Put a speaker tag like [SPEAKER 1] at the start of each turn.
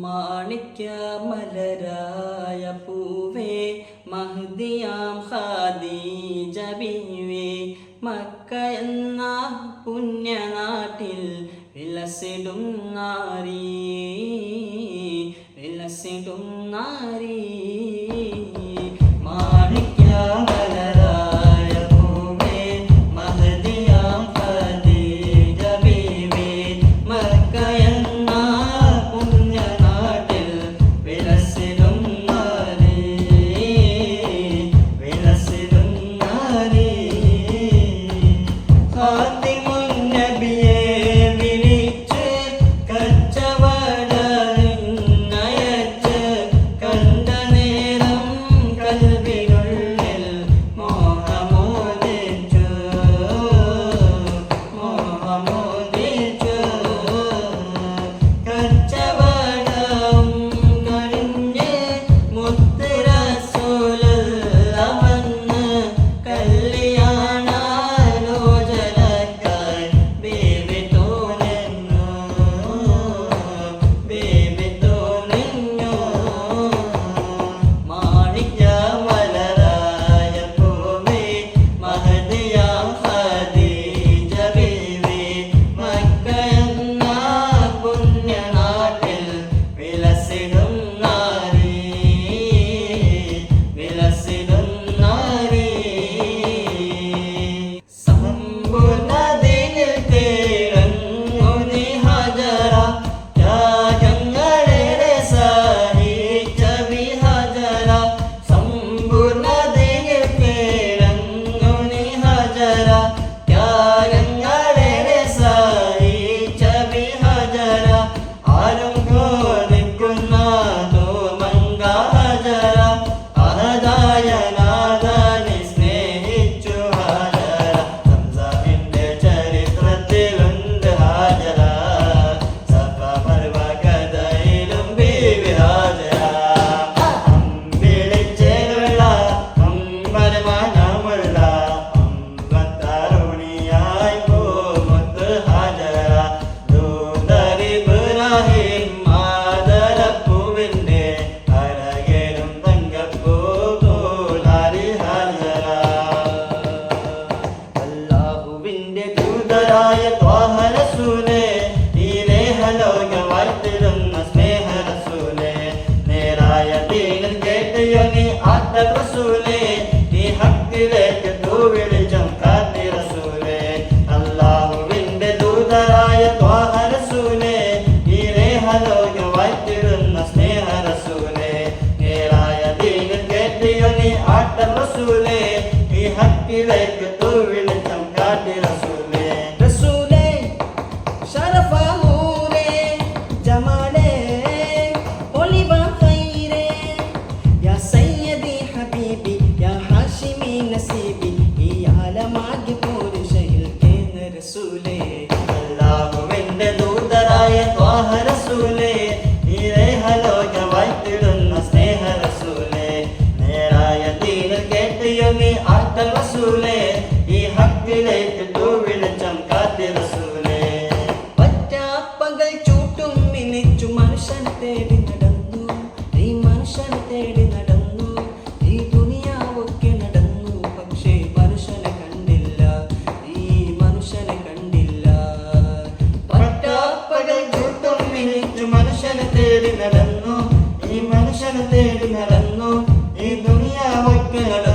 [SPEAKER 1] മാണിക്യമലരായ പൂവേ മഹ്ദിയാം ഖദീജ ബീവി മക്ക എന്ന പുണ്യനാട്ടിൽ വിലസിടും നാരീ
[SPEAKER 2] റസൂലേ ഈ ഹക്കിലേക്ക് തൂവിളിച്ചം കാട്ടി റസൂലേ അല്ലാഹുവിന്റെ ദൂതരായ ത്വാഹ റസൂലേ ഈ രേഹലോകം വാഴ്ത്തിടുന്ന സ്നേഹ റസൂലേ നേരായ ദീനിൽ കേട്ടിയോ നീ ആട്ടം റസൂലേ ഈ ഹക്കിലേക്ക് തൂവിളിച്ചം കാട്ടി റസൂലേ
[SPEAKER 1] റസൂലേ ശരഫാഹൂരേ ജമാലേ ഒലിബാ ഖൈരേ യാ സയ്യിദി ഹബീബി യാ ഹാഷിമി നസീബി ഈ ആലമാകെ പോരുഷയിൽ കേന്ന റസൂലേ
[SPEAKER 2] അല്ലാഹുവിന്റെ ദൂതരായ ത്വാഹ റസൂലേ ഈ രേഹലോകം വാഴ്ത്തിടുന്ന സ്നേഹ റസൂലേ നേരായ ദീനിൽ കേട്ടിയോ നീ ആട്ടം റസൂലേ ഈ ഹക്കിലേക്ക് തൂവിളിച്ചം കാട്ടി റസൂലേ
[SPEAKER 1] പറ്റാപ്പകൽ ചൂട്ടും മിനിച്ചു മനുഷ്യനെ തേടി നടന്നു ഈ മനുഷ്യനെ തേടി നടന്നു ഈ ദുനിയാവൊക്കെ നടന്നു പക്ഷേ മനുഷ്യനെ കണ്ടില്ല ഈ മനുഷ്യനെ കണ്ടില്ല
[SPEAKER 2] പട്ടാപ്പകൽ ചൂട്ടും മിനിച്ചു മനുഷ്യനെ തേടി നടന്നു ഈ മനുഷ്യനെ തേടി നടന്നു ഈ ദുനിയാവൊക്കെ നടന്നു